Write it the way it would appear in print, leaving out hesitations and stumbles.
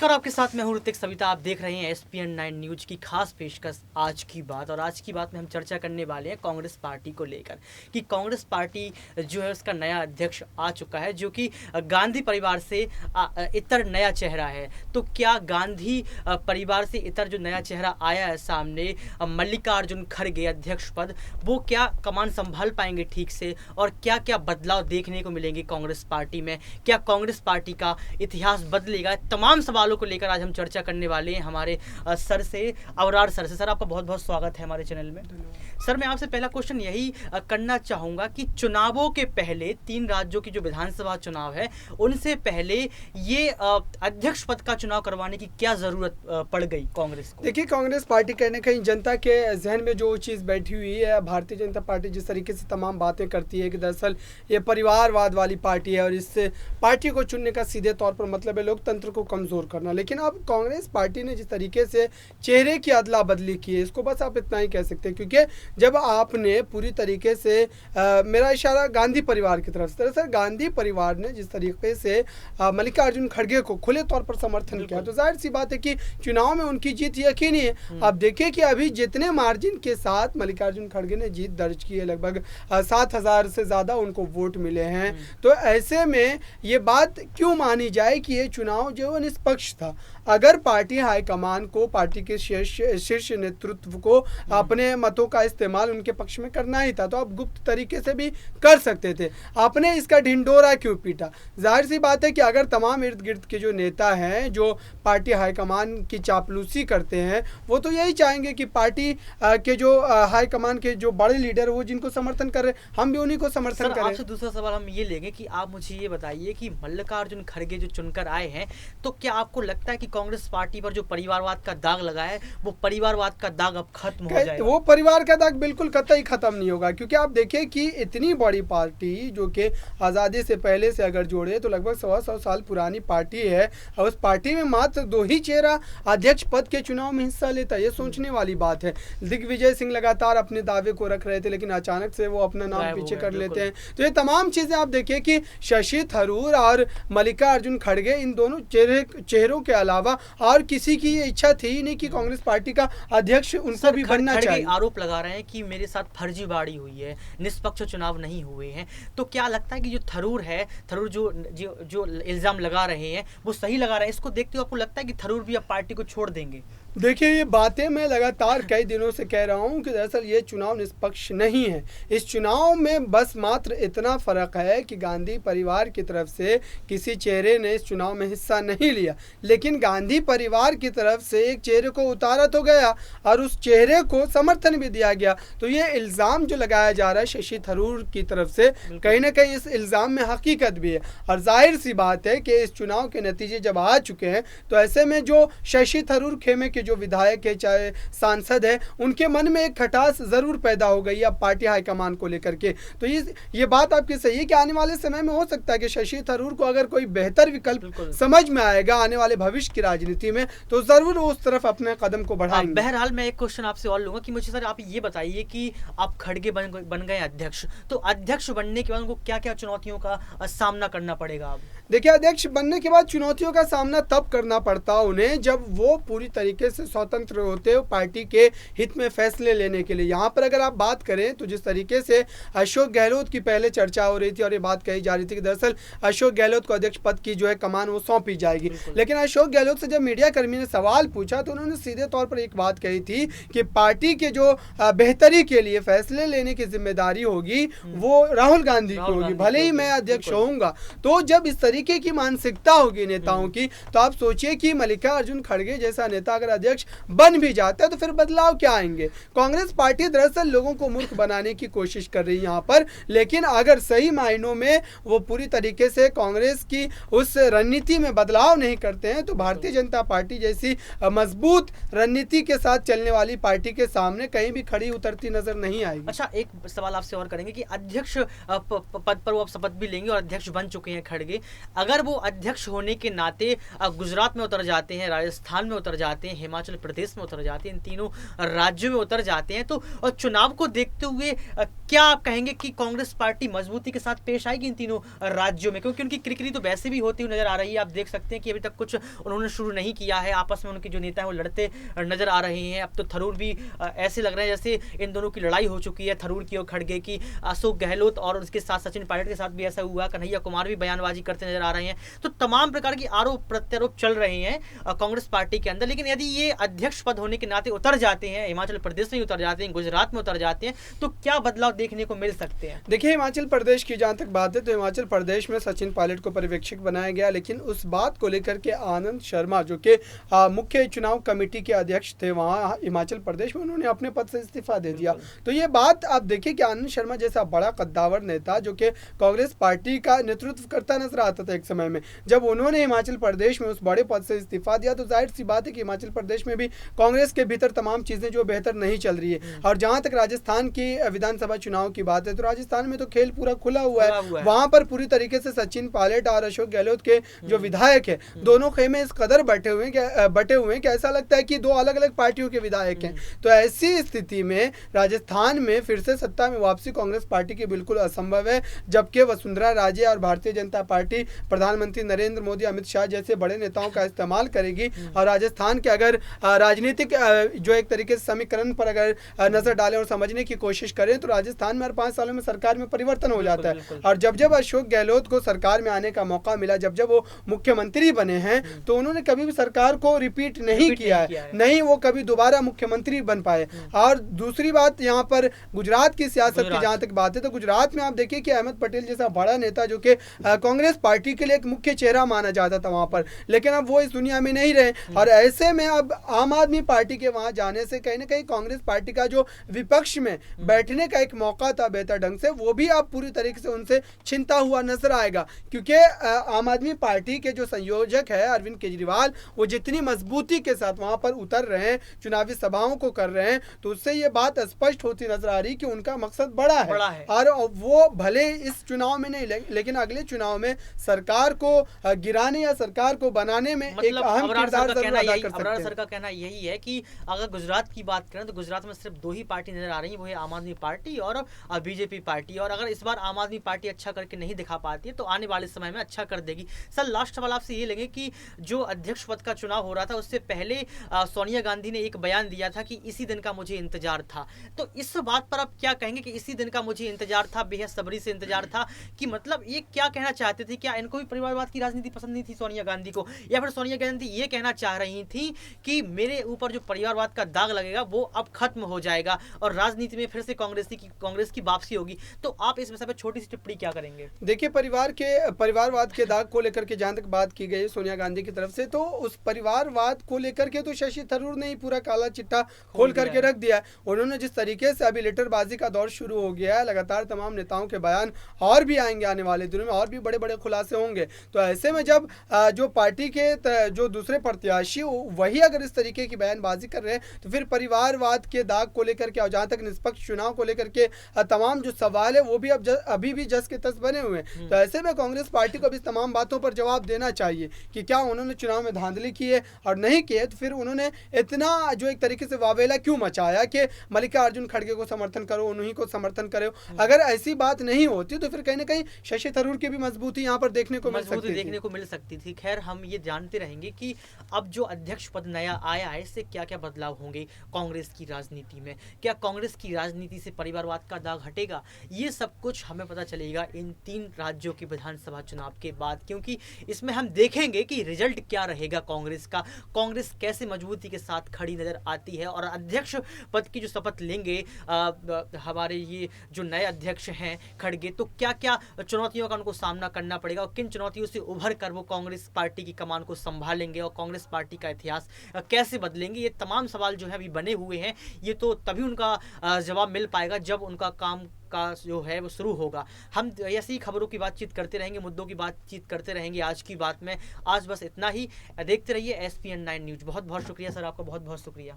नमस्कार, आपके साथ मैं हूं ऋतिक सविता। आप देख रहे हैं SPN 9 न्यूज की खास पेशकश आज की बात। और आज की बात में हम चर्चा करने वाले हैं कांग्रेस पार्टी को लेकर कि कांग्रेस पार्टी जो है उसका नया अध्यक्ष आ चुका है, जो कि गांधी परिवार से इतर नया चेहरा है। तो क्या गांधी परिवार से इतर जो नया चेहरा आया है सामने, मल्लिकार्जुन खड़गे अध्यक्ष पद, वो क्या कमान संभाल पाएंगे ठीक से, और क्या क्या बदलाव देखने को मिलेंगे कांग्रेस पार्टी में? क्या कांग्रेस पार्टी का इतिहास बदलेगा? तमाम सवालों को लेकर आज हम चर्चा करने वाले हैं हमारे सर से, अवरार सर से। सर, आपका बहुत बहुत स्वागत है हमारे चैनल में। सर, मैं आपसे पहला क्वेश्चन यही करना चाहूँगा कि चुनावों के पहले 3 राज्यों की जो विधानसभा चुनाव है, उनसे पहले ये अध्यक्ष पद का चुनाव करवाने की क्या ज़रूरत पड़ गई कांग्रेस को? देखिए, कांग्रेस पार्टी कहीं ना कहीं जनता के जहन में जो चीज़ बैठी हुई है, भारतीय जनता पार्टी जिस तरीके से तमाम बातें करती है कि दरअसल ये परिवारवाद वाली पार्टी है और इस पार्टी को चुनने का सीधे तौर पर मतलब है लोकतंत्र को कमज़ोर करना। लेकिन अब कांग्रेस पार्टी ने जिस तरीके से चेहरे की अदला बदली की है, इसको बस आप इतना ही कह सकते हैं, क्योंकि जब आपने पूरी तरीके से मेरा इशारा गांधी परिवार की तरफ से, दरअसल गांधी परिवार ने जिस तरीके से मल्लिकार्जुन खड़गे को खुले तौर पर समर्थन किया, तो जाहिर सी बात है कि चुनाव में उनकी जीत यकीनी है। आप देखिए कि अभी जितने मार्जिन के साथ मल्लिकार्जुन खड़गे ने जीत दर्ज की है, लगभग 7,000 से ज़्यादा उनको वोट मिले हैं। तो ऐसे में ये बात क्यों मानी जाए कि ये चुनाव जो है निष्पक्ष था? अगर पार्टी हाईकमान को, पार्टी के शीर्ष नेतृत्व को अपने मतों का इस्तेमाल उनके पक्ष में करना ही था, तो आप गुप्त तरीके से भी कर सकते थे। आपने इसका ढिंढोरा क्यों पीटा? जाहिर सी बात है कि अगर तमाम इर्द गिर्द के जो नेता हैं जो पार्टी हाईकमान की चापलूसी करते हैं, वो तो यही चाहेंगे कि पार्टी के जो हाईकमान के जो बड़े लीडर वो जिनको समर्थन कर रहे, हम भी उन्हीं को समर्थन करें। आपसे दूसरा सवाल हम ये लेंगे कि आप मुझे ये बताइए कि मल्लिकार्जुन खड़गे जो चुनकर आए हैं, तो क्या आपको लगता है कि कांग्रेस पार्टी पर जो परिवारवाद का दाग लगा है, वो परिवारवाद का दाग अब खत्म हो जाएगा? वो परिवार का दाग बिल्कुल कतई खत्म नहीं होगा, क्योंकि आप देखिए कि इतनी बड़ी पार्टी जो कि आज़ादी से पहले से अगर जोड़े तो लगभग 100 साल पुरानी पार्टी है, और उस पार्टी में मात्र 2 ही चेहरा अध्यक्ष पद के चुनाव में हिस्सा लेता है। ये सोचने वाली बात है। दिग्विजय सिंह लगातार अपने दावे को रख रहे थे, लेकिन अचानक से वो अपना नाम पीछे कर लेते हैं। तो ये तमाम चीज़ें आप देखिए कि शशि थरूर और मल्लिकार्जुन खड़गे, इन दोनों चेहरों के अलावा और किसी की ये इच्छा थी ही नहीं कि कांग्रेस पार्टी का अध्यक्ष उनको भी बनना चाहिए। आरोप लगा रहे हैं कि मेरे साथ फर्जीवाड़ी हुई है, निष्पक्ष चुनाव नहीं हुए हैं। तो क्या लगता है कि जो थरूर जो इल्जाम लगा रहे हैं वो सही लगा रहे हैं? इसको देखते हुए आपको लगता है कि थरूर भी अब पार्टी को छोड़ देंगे? देखिए, ये बातें मैं लगातार कई दिनों से कह रहा हूँ कि दरअसल ये चुनाव निष्पक्ष नहीं है। इस चुनाव में बस मात्र इतना फ़र्क है कि गांधी परिवार की तरफ से किसी चेहरे ने इस चुनाव में हिस्सा नहीं लिया, लेकिन गांधी परिवार की तरफ से एक चेहरे को उतारा तो गया और उस चेहरे को समर्थन भी दिया गया। तो ये इल्ज़ाम जो लगाया जा रहा है शशि थरूर की तरफ से, कहीं ना कहीं इस इल्ज़ाम में हकीकत भी है। और जाहिर सी बात है कि इस चुनाव के नतीजे जब आ चुके हैं, तो ऐसे में जो शशि थरूर खेमे के जो विधायक है, चाहे सांसद है, उनके मन में एक खटास जरूर पैदा हो गई अब पार्टी हाईकमान को लेकर के। तो ये बात आपकी सही है कि आने वाले समय में हो सकता है कि शशि थरूर को अगर कोई बेहतर विकल्प समझ में आएगा आने वाले भविष्य की राजनीति में, तो जरूर उस तरफ अपने कदम को बढ़ाएंगे। बहरहाल मैं एक क्वेश्चन आपसे और लूंगा कि मुझे सर आप ये बताइए कि आप खड़गे बन गए अध्यक्ष, तो अध्यक्ष बनने के बाद उनको क्या क्या चुनौतियों का सामना करना पड़ेगा? अब देखिए, अध्यक्ष बनने के बाद चुनौतियों का सामना तब करना पड़ता उन्हें जब वो पूरी तरीके से स्वतंत्र होते हो पार्टी के हित में फैसले लेने के लिए। यहाँ पर अगर आप बात करें तो जिस तरीके से अशोक गहलोत की पहले चर्चा हो रही थी और ये बात कही जा रही थी कि दरअसल अशोक गहलोत को अध्यक्ष पद की जो है कमान वो सौंपी जाएगी, लेकिन अशोक गहलोत से जब मीडिया कर्मी ने सवाल पूछा तो उन्होंने सीधे तौर पर एक बात कही थी कि पार्टी के जो बेहतरी के लिए फैसले लेने की जिम्मेदारी होगी वो राहुल गांधी की होगी, भले ही मैं अध्यक्ष होऊंगा। तो जब इस तरीके की मानसिकता होगी नेताओं की, तो आप सोचिए कि मल्लिकार्जुन खड़गे जैसा नेता अगर अध्यक्ष बन भी जाता है तो फिर बदलाव क्या आएंगे? कांग्रेस पार्टी दरअसल लोगों को मूर्ख बनाने की कोशिश कर रही है यहाँ पर, लेकिन अगर सही मायनों में वो पूरी तरीके से कांग्रेस की उस रणनीति में बदलाव नहीं करते हैं, तो भारतीय जनता पार्टी जैसी मजबूत रणनीति के साथ चलने वाली पार्टी के सामने कहीं भी खड़ी उतरती नजर नहीं आएगी। अच्छा, एक सवाल आपसे और करेंगे कि अध्यक्ष पद पर वो आप शपथ भी लेंगे और अध्यक्ष बन चुके हैं खड़गे, अगर वो अध्यक्ष होने के नाते गुजरात में उतर जाते हैं, राजस्थान में उतर जाते हैं, हिमाचल प्रदेश में उतर जाते हैं, इन तीनों राज्यों में उतर जाते हैं। तो चुनाव को देखते हुए क्या आप कहेंगे कि कांग्रेस पार्टी मजबूती के साथ पेश आएगी इन तीनों राज्यों में? क्योंकि उनकी क्रिकरी तो वैसे भी होती हुई नजर आ रही है। आप देख सकते हैं कि अभी तक कुछ उन्होंने शुरू नहीं किया है। आपस में उनके जो नेता हैं वो लड़ते नजर आ रहे हैं। अब तो थरूर भी ऐसे लग रहे हैं जैसे इन दोनों की लड़ाई हो चुकी है, थरूर की और खड़गे की। अशोक गहलोत और उसके साथ सचिन पायलट के साथ भी ऐसा हुआ। कन्हैया कुमार भी बयानबाजी करते नजर आ रहे हैं। तो तमाम प्रकार की आरोप प्रत्यारोप चल रहे हैं कांग्रेस पार्टी के अंदर। लेकिन यदि ये अध्यक्ष पद होने के नाते उतर जाते हैं, हिमाचल प्रदेश में उतर जाते हैं, गुजरात में उतर जाते हैं, तो क्या बदलाव देखने को मिल सकते हैं? देखिए, हिमाचल प्रदेश की जहाँ तक बात है तो हिमाचल प्रदेश में सचिन पायलट को पर्यवेक्षक बनाया गया, लेकिन उस बात को लेकर के आनंद शर्मा जो कि मुख्य चुनाव कमेटी के अध्यक्ष थे वहाँ हिमाचल प्रदेश में, उन्होंने अपने पद से इस्तीफा दे दिया। तो ये बात आप देखिए कि आनंद शर्मा जैसा बड़ा कद्दावर नेता जो कि कांग्रेस पार्टी का नेतृत्व करता नजर आता था एक समय में, जब उन्होंने हिमाचल प्रदेश में उस बड़े पद से इस्तीफा दिया तो जाहिर सी बात है कि हिमाचल प्रदेश में भी कांग्रेस के भीतर तमाम चीजें जो बेहतर नहीं चल रही है। और जहां तक राजस्थान की विधानसभा चुनाव की बात है तो राजस्थान में तो खेल पूरा खुला हुआ है। वहां पर पूरी तरीके से सचिन पायलट और अशोक गहलोत के जो विधायक है दोनों खेमे इस कदर बटे हुए हैं कि ऐसा लगता है कि दो अलग अलग पार्टियों के विधायक हैं। तो ऐसी स्थिति में राजस्थान में फिर से सत्ता में वापसी कांग्रेस पार्टी की बिल्कुल असंभव है, जबकि वसुंधरा राजे और भारतीय जनता पार्टी प्रधानमंत्री नरेंद्र मोदी, अमित शाह जैसे बड़े नेताओं का इस्तेमाल करेगी। और राजस्थान के अगर राजनीतिक जो एक तरीके से समीकरण पर अगर नजर डालें और समझने की कोशिश करें तो राजस्थान में हर 5 सालों में सरकार में परिवर्तन हो जाता है। और जब जब अशोक गहलोत को सरकार में आने का मौका मिला, जब जब वो मुख्यमंत्री बने हैं तो उन्होंने कभी भी सरकार को रिपीट नहीं किया है, नहीं वो कभी दोबारा मुख्यमंत्री बन पाए। और दूसरी बात यहाँ पर गुजरात की सियासत की जहाँ तक बात है तो गुजरात में आप देखिए कि अहमद पटेल जैसा बड़ा नेता जो कि कांग्रेस पार्टी के लिए एक मुख्य चेहरा माना जाता था वहां पर, लेकिन अब वो इस दुनिया में नहीं रहे। और ऐसे में अब आम आदमी पार्टी के वहां जाने से कहीं ना कहीं कांग्रेस पार्टी का जो विपक्ष में बैठने का एक मौका था बेहतर ढंग से, वो भी अब पूरी तरीके से उनसे छिनता हुआ नजर आएगा। क्योंकि आम आदमी पार्टी के जो संयोजक है अरविंद केजरीवाल, वो जितनी मजबूती के साथ वहां पर उतर रहे हैं, चुनावी सभाओं को कर रहे हैं, तो उससे ये बात स्पष्ट होती नजर आ रही कि उनका मकसद बड़ा है। और वो भले इस चुनाव में नहीं, लेकिन अगले चुनाव में सरकार को गिराने या सरकार को बनाने में एक अहम किरदार जरूर अदा कर सकते हैं। सर का कहना यही है कि अगर गुजरात की बात करें तो गुजरात में सिर्फ 2 ही पार्टी नजर आ रही है, वो है आम आदमी पार्टी और बीजेपी पार्टी। और अगर इस बार आम आदमी पार्टी अच्छा करके नहीं दिखा पाती है तो आने वाले समय में अच्छा कर देगी। सर लास्ट सवाल आपसे ये लगे कि जो अध्यक्ष पद का चुनाव हो रहा था उससे पहले सोनिया गांधी ने एक बयान दिया था कि इसी दिन का मुझे इंतजार था। तो इस बात पर आप क्या कहेंगे कि इसी दिन का मुझे इंतजार था, बेहद सब्री से इंतजार था, कि मतलब ये क्या कहना चाहते थे? क्या इनको भी परिवारवाद की राजनीति पसंद नहीं थी सोनिया गांधी को, या फिर सोनिया गांधी ये कहना चाह रही थी कि मेरे ऊपर जो परिवारवाद का दाग लगेगा वो अब खत्म हो जाएगा और राजनीति में फिर से कांग्रेस की वापसी होगी? तो आप इस विषय पर छोटी सी टिप्पणी क्या करेंगे? देखिए, परिवारवाद के दाग को लेकर के जहां तक बात की गई सोनिया गांधी की तरफ से, तो उस परिवारवाद को लेकर के तो शशि थरूर ने ही पूरा काला चिट्ठा खोल करके रख दिया। उन्होंने जिस तरीके से अभी लेटरबाजी का दौर शुरू हो गया है, लगातार तमाम नेताओं के बयान और भी आएंगे आने वाले दिनों में, और भी बड़े बड़े खुलासे होंगे। तो ऐसे में जब जो पार्टी के जो दूसरे प्रत्याशी वही अगर इस तरीके की बयानबाजी कर रहे हैं तो फिर परिवारवाद के दाग को लेकर के और जहाँ तक निष्पक्ष चुनाव को लेकर के तमाम जो सवाल है वो भी अभी भी जस के तस बने हुए हैं। तो ऐसे में कांग्रेस पार्टी को भी तमाम बातों पर जवाब देना चाहिए कि क्या उन्होंने चुनाव में धांधली की है, और नहीं की है तो फिर उन्होंने इतना जो एक तरीके से वावेला क्यों मचाया कि मल्लिकार्जुन खड़गे को समर्थन करो, उन्हीं को समर्थन करो। अगर ऐसी बात नहीं होती तो फिर कहीं ना कहीं शशि थरूर की भी मजबूती यहाँ पर देखने को मिल सकती थी। खैर, हम ये जानते रहेंगे कि अब जो अध्यक्ष पद नया आया है इससे क्या क्या बदलाव होंगे कांग्रेस की राजनीति में, क्या कांग्रेस की राजनीति से परिवारवाद का दाग हटेगा, ये सब कुछ हमें पता चलेगा इन 3 राज्यों के विधानसभा चुनाव के बाद, क्योंकि इसमें हम देखेंगे कि रिजल्ट क्या रहेगा कांग्रेस का, कांग्रेस कैसे मजबूती के साथ खड़ी नजर आती है। और अध्यक्ष पद की जो शपथ लेंगे हमारे ये जो नए अध्यक्ष हैं खड़गे, तो क्या क्या चुनौतियों का उनको सामना करना पड़ेगा और किन चुनौतियों से उभर कर वो कांग्रेस पार्टी की कमान को संभालेंगे और कांग्रेस पार्टी का इतिहास कैसे बदलेंगे, ये तमाम सवाल जो है अभी बने हुए हैं। ये तो तभी उनका जवाब मिल पाएगा जब उनका काम का जो है वो शुरू होगा। हम ऐसी खबरों की बातचीत करते रहेंगे, मुद्दों की बातचीत करते रहेंगे आज की बात में। आज बस इतना ही। देखते रहिए SPN 9 न्यूज। बहुत बहुत शुक्रिया सर, आपका बहुत बहुत शुक्रिया।